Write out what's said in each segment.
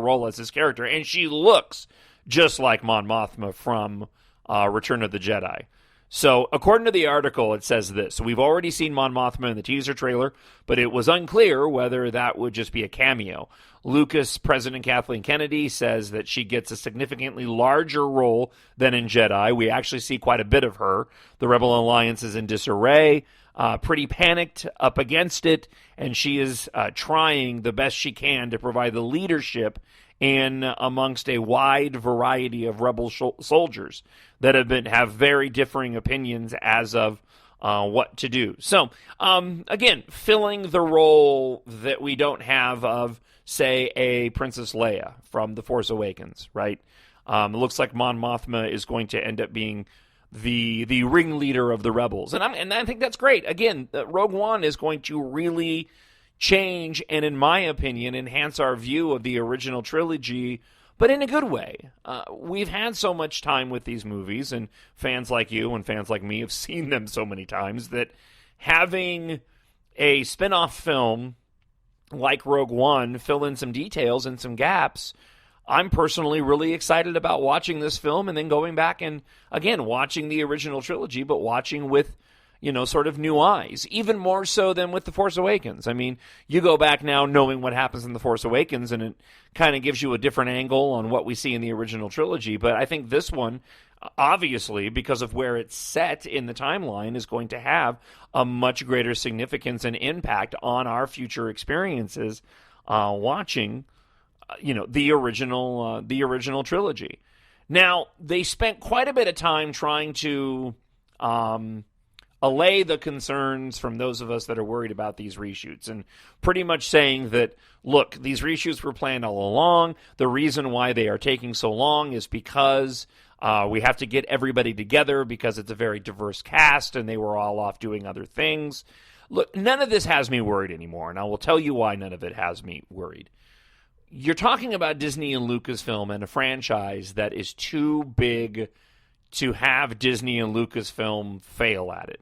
role as this character, and she looks just like Mon Mothma from Return of the Jedi. So, according to the article, it says this. So we've already seen Mon Mothma in the teaser trailer, but it was unclear whether that would just be a cameo. Lucas President Kathleen Kennedy says that she gets a significantly larger role than in Jedi. We actually see quite a bit of her. The Rebel Alliance is in disarray, pretty panicked up against it, and she is trying the best she can to provide the leadership in amongst a wide variety of rebel soldiers that have very differing opinions as of what to do. So, again, filling the role that we don't have of, say, a Princess Leia from The Force Awakens, right? It looks like Mon Mothma is going to end up being the ringleader of the rebels. And I think that's great. Again, Rogue One is going to really change and, in my opinion, enhance our view of the original trilogy, but in a good way. We've had so much time with these movies, and fans like you and fans like me have seen them so many times, that having a spin-off film like Rogue One fill in some details and some gaps, I'm personally really excited about watching this film and then going back and, again, watching the original trilogy, but watching with sort of new eyes, even more so than with The Force Awakens. I mean, you go back now knowing what happens in The Force Awakens, and it kind of gives you a different angle on what we see in the original trilogy. But I think this one, obviously, because of where it's set in the timeline, is going to have a much greater significance and impact on our future experiences watching, the original trilogy. Now, they spent quite a bit of time trying to allay the concerns from those of us that are worried about these reshoots, and pretty much saying that, look, these reshoots were planned all along. The reason why they are taking so long is because we have to get everybody together because it's a very diverse cast and they were all off doing other things. Look, none of this has me worried anymore, and I will tell you why none of it has me worried. You're talking about Disney and Lucasfilm and a franchise that is too big to have Disney and Lucasfilm fail at it.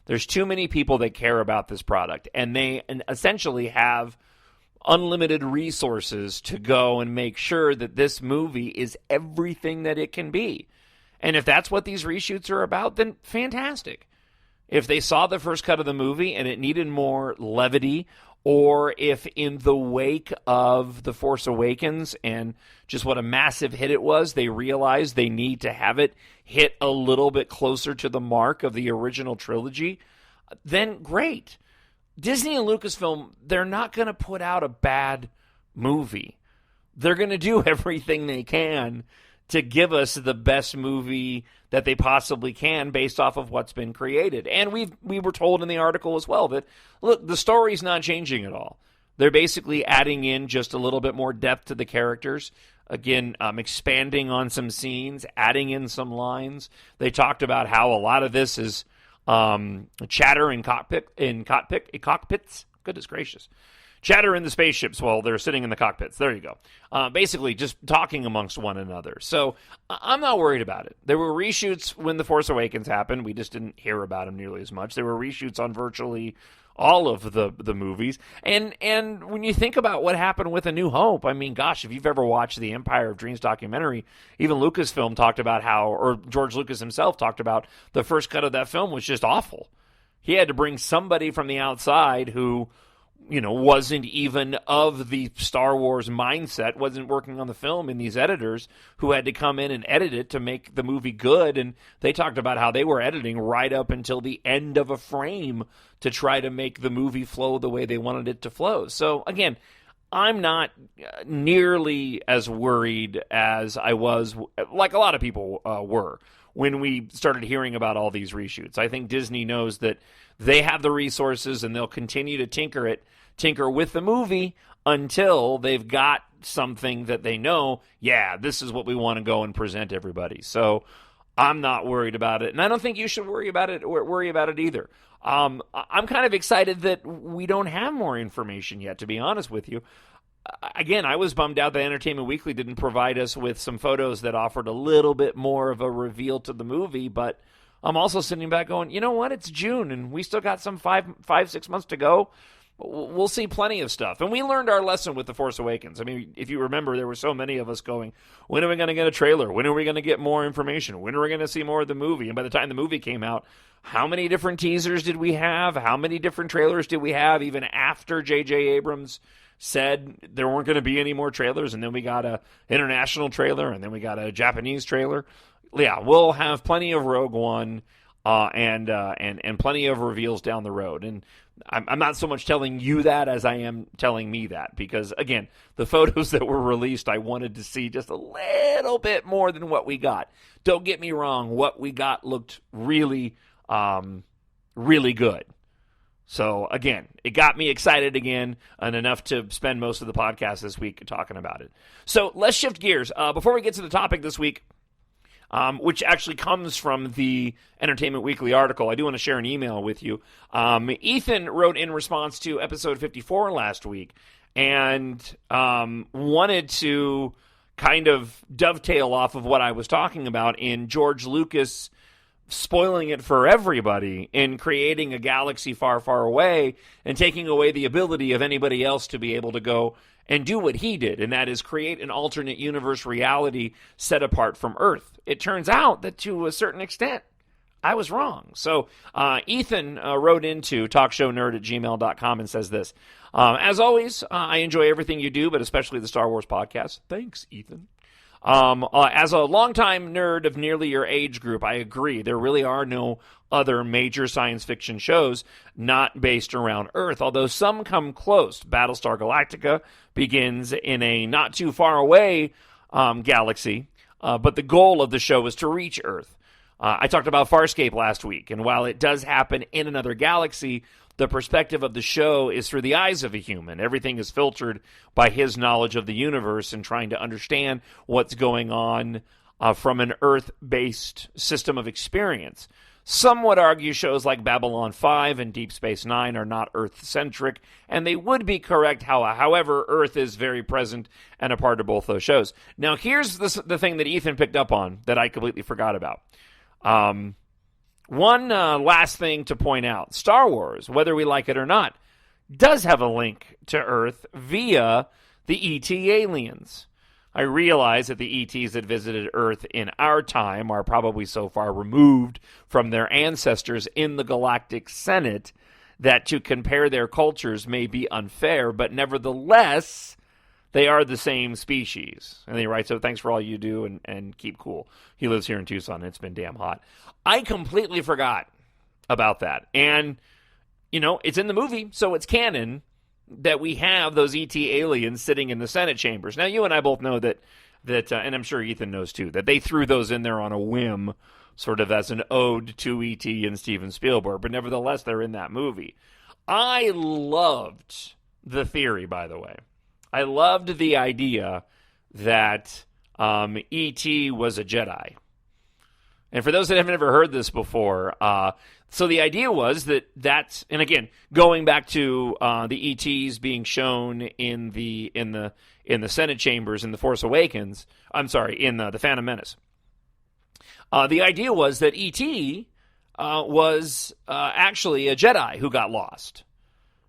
There's too many people that care about this product, and they essentially have unlimited resources to go and make sure that this movie is everything that it can be. And if that's what these reshoots are about, then fantastic. If they saw the first cut of the movie and it needed more levity, or if in the wake of The Force Awakens and just what a massive hit it was, they realized they need to have it hit a little bit closer to the mark of the original trilogy, then great. Disney and Lucasfilm, they're not going to put out a bad movie. They're going to do everything they can to give us the best movie that they possibly can based off of what's been created. And we were told in the article as well that, look, the story's not changing at all. They're basically adding in just a little bit more depth to the characters. Again, expanding on some scenes, adding in some lines. They talked about how a lot of this is chatter in cockpits. Goodness gracious. Chatter in the spaceships while they're sitting in the cockpits. There you go. Basically, just talking amongst one another. So I'm not worried about it. There were reshoots when The Force Awakens happened. We just didn't hear about them nearly as much. There were reshoots on virtually all of the movies. And when you think about what happened with A New Hope, I mean, gosh, if you've ever watched the Empire of Dreams documentary, even Lucasfilm talked about how, or George Lucas himself talked about, the first cut of that film was just awful. He had to bring somebody from the outside who, wasn't even of the Star Wars mindset, wasn't working on the film in these editors, who had to come in and edit it to make the movie good. And they talked about how they were editing right up until the end of a frame to try to make the movie flow the way they wanted it to flow. So again, I'm not nearly as worried as I was, like a lot of people were, when we started hearing about all these reshoots. I think Disney knows that they have the resources and they'll continue to tinker with the movie until they've got something that they know, yeah, this is what we want to go and present everybody. So I'm not worried about it, and I don't think you should worry about it either. I'm kind of excited that we don't have more information yet, to be honest with you. Again, I was bummed out that Entertainment Weekly didn't provide us with some photos that offered a little bit more of a reveal to the movie, but I'm also sitting back going, you know what? It's June, and we still got some 5-6 months to go. we'll see plenty of stuff. And we learned our lesson with The Force Awakens. I mean, if you remember, there were so many of us going, when are we going to get a trailer? When are we going to get more information? When are we going to see more of the movie? And by the time the movie came out, how many different teasers did we have? How many different trailers did we have even after J.J. Abrams said there weren't going to be any more trailers? And then we got a international trailer, and then we got a Japanese trailer. Yeah, we'll have plenty of Rogue One and plenty of reveals down the road. And I'm not so much telling you that as I am telling me that, because, again, the photos that were released, I wanted to see just a little bit more than what we got. Don't get me wrong, what we got looked really, really good. So, again, it got me excited again, and enough to spend most of the podcast this week talking about it. So let's shift gears. Before we get to the topic this week, which actually comes from the Entertainment Weekly article, I do want to share an email with you. Ethan wrote in response to episode 54 last week and wanted to kind of dovetail off of what I was talking about in George Lucas spoiling it for everybody in creating a galaxy far, far away and taking away the ability of anybody else to be able to go and do what he did, and that is create an alternate universe reality set apart from Earth. It turns out that to a certain extent, I was wrong. So Ethan wrote into talkshownerd@gmail.com and says this. As always, I enjoy everything you do, but especially the Star Wars podcast. Thanks, Ethan. As a longtime nerd of nearly your age group, I agree. There really are no other major science fiction shows not based around Earth, although some come close. Battlestar Galactica begins in a not too far away galaxy, but the goal of the show is to reach Earth. I talked about Farscape last week, and while it does happen in another galaxy, the perspective of the show is through the eyes of a human. Everything is filtered by his knowledge of the universe and trying to understand what's going on from an Earth-based system of experience. Some would argue shows like Babylon 5 and Deep Space Nine are not Earth-centric, and they would be correct. However, Earth is very present and a part of both those shows. Now, here's the thing that Ethan picked up on that I completely forgot about. One last thing to point out. Star Wars, whether we like it or not, does have a link to Earth via the E.T. aliens. I realize that the ETs that visited Earth in our time are probably so far removed from their ancestors in the Galactic Senate that to compare their cultures may be unfair, but nevertheless, they are the same species. And he writes, so thanks for all you do and keep cool. He lives here in Tucson, and it's been damn hot. I completely forgot about that. And, you know, it's in the movie, so it's canon that we have those ET aliens sitting in the Senate chambers. Now, you and I both know that and I'm sure Ethan knows too, that they threw those in there on a whim, sort of as an ode to ET and Steven Spielberg. But nevertheless, they're in that movie. I loved the theory, by the way. I loved the idea that E.T. was a Jedi. And for those that haven't ever heard this before, so the idea was that's, and again, going back to the E.T.s being shown in the Senate chambers in The Force Awakens, in the Phantom Menace. The idea was that E.T. was actually a Jedi who got lost.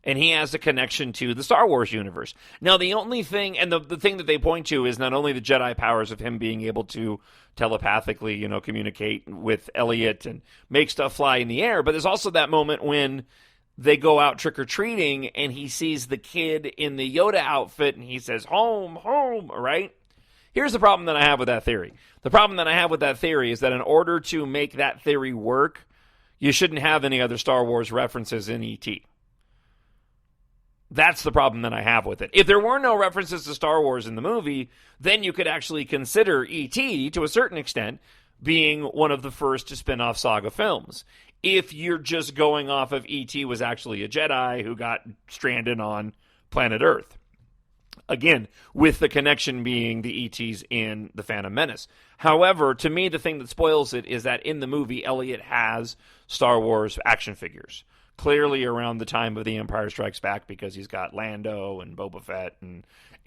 And he has a connection to the Star Wars universe. Now, the only thing, and the thing that they point to is not only the Jedi powers of him being able to telepathically, communicate with Elliot and make stuff fly in the air, but there's also that moment when they go out trick-or-treating and he sees the kid in the Yoda outfit and he says, home, home, right? Here's the problem that I have with that theory. The problem that I have with that theory is that in order to make that theory work, you shouldn't have any other Star Wars references in E.T. That's the problem that I have with it. If there were no references to Star Wars in the movie, then you could actually consider E.T., to a certain extent, being one of the first spin-off saga films. If you're just going off of E.T. was actually a Jedi who got stranded on planet Earth. Again, with the connection being the ETs in The Phantom Menace. However, to me, the thing that spoils it is that in the movie, Elliot has Star Wars action figures. Clearly around the time of The Empire Strikes Back, because he's got Lando and Boba Fett,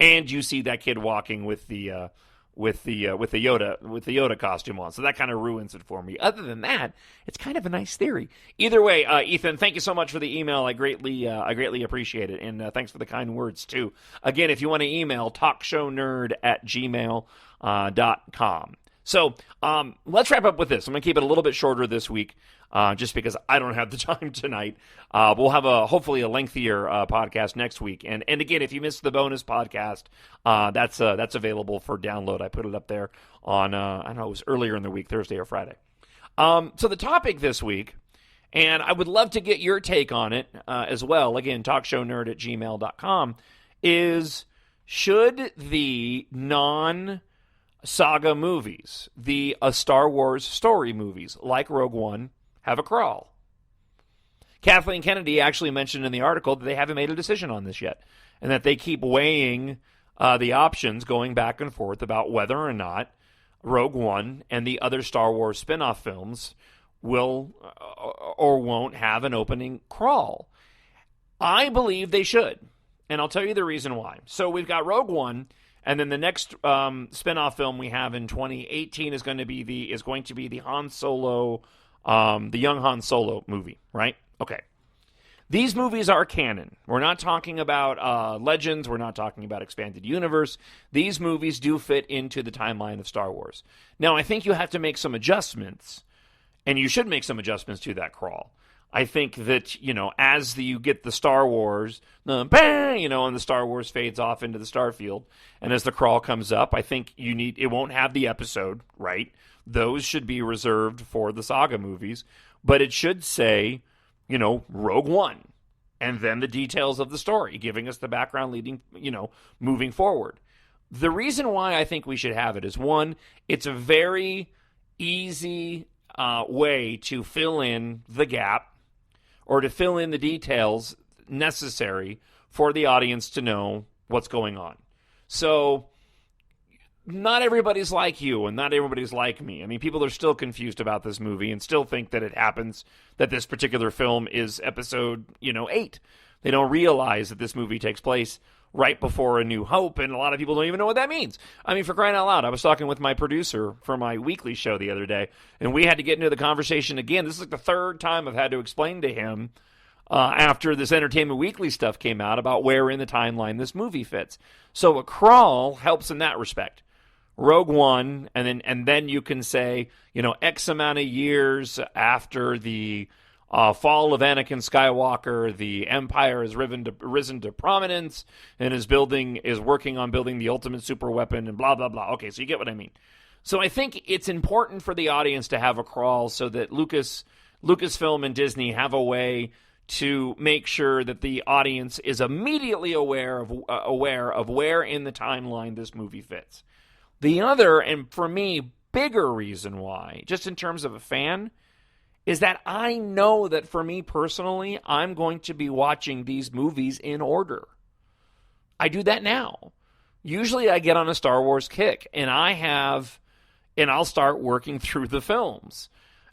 and you see that kid walking with the Yoda costume on. So that kind of ruins it for me. Other than that, it's kind of a nice theory. Either way, Ethan, thank you so much for the email. I greatly appreciate it, and thanks for the kind words too. Again, if you want to email, talkshownerd@gmail.com. So let's wrap up with this. I'm going to keep it a little bit shorter this week, just because I don't have the time tonight. We'll have hopefully a lengthier podcast next week. And again, if you missed the bonus podcast, that's available for download. I put it up there on I don't know, it was earlier in the week, Thursday or Friday. So the topic this week, and I would love to get your take on it as well. Again, talkshownerd@gmail.com, is should the non-saga movies, the Star Wars story movies like Rogue One, have a crawl? Kathleen Kennedy actually mentioned in the article that they haven't made a decision on this yet, and that they keep weighing the options, going back and forth about whether or not Rogue One and the other Star Wars spin-off films will or won't have an opening crawl. I believe they should, and I'll tell you the reason why. So we've got Rogue One, and then the next spin-off film we have in 2018 is going to be the Han Solo, the young Han Solo movie, right? Okay. These movies are canon. We're not talking about legends. We're not talking about expanded universe. These movies do fit into the timeline of Star Wars. Now, I think you have to make some adjustments, and you should make some adjustments to that crawl. I think that, as you get the Star Wars, and the Star Wars fades off into the starfield, and as the crawl comes up, I think it won't have the episode, right? Those should be reserved for the saga movies, but it should say, Rogue One, and then the details of the story, giving us the background leading, moving forward. The reason why I think we should have it is, one, it's a very easy way to fill in the gap, or to fill in the details necessary for the audience to know what's going on. So, not everybody's like you, and not everybody's like me. I mean, people are still confused about this movie and still think that it happens, that this particular film is episode, 8. They don't realize that this movie takes place right before A New Hope, and a lot of people don't even know what that means. I mean, for crying out loud, I was talking with my producer for my weekly show the other day, and we had to get into the conversation again. This is like the third time I've had to explain to him after this Entertainment Weekly stuff came out about where in the timeline this movie fits. So a crawl helps in that respect. Rogue One, and then you can say, X amount of years after the fall of Anakin Skywalker, the Empire has risen to prominence and is working on building the ultimate super weapon and blah, blah, blah. Okay, so you get what I mean. So I think it's important for the audience to have a crawl so that Lucasfilm and Disney have a way to make sure that the audience is immediately aware of where in the timeline this movie fits. The other, and for me, bigger reason why, just in terms of a fan, is that I know that for me personally, I'm going to be watching these movies in order. I do that now. Usually I get on a Star Wars kick, and I'll start working through the films.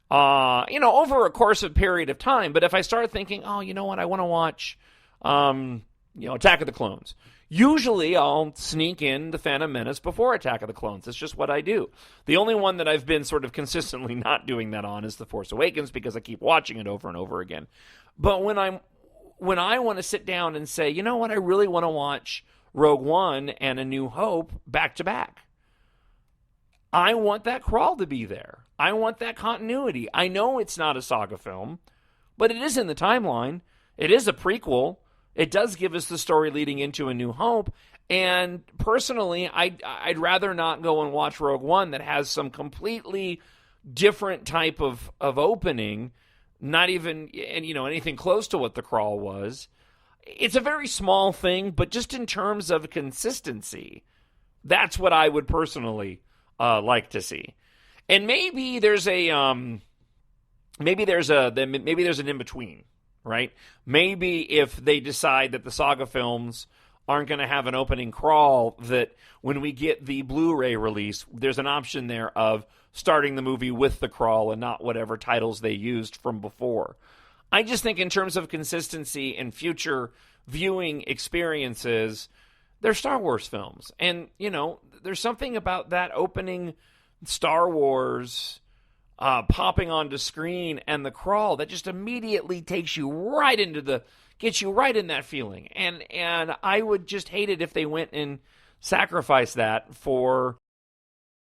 Over a course of period of time. But if I start thinking, oh, you know what, I want to watch, Attack of the Clones. Usually I'll sneak in The Phantom Menace before Attack of the Clones. It's just what I do. The only one that I've been sort of consistently not doing that on is The Force Awakens, because I keep watching it over and over again. But when I want to sit down and say, you know what, I really want to watch Rogue One and A New Hope back to back, I want that crawl to be there. I want that continuity. I know it's not a saga film, but it is in the timeline. It is a prequel. It does give us the story leading into A New Hope. And personally, I'd rather not go and watch Rogue One that has some completely different type of opening, not even anything close to what the crawl was. It's a very small thing, but just in terms of consistency, that's what I would personally like to see. And maybe there's an in-between. Right? Maybe if they decide that the saga films aren't going to have an opening crawl, that when we get the Blu-ray release, there's an option there of starting the movie with the crawl and not whatever titles they used from before. I just think in terms of consistency and future viewing experiences, they're Star Wars films. And, there's something about that opening Star Wars popping onto screen and the crawl that just immediately takes you right gets you right in that feeling. And I would just hate it if they went and sacrificed that for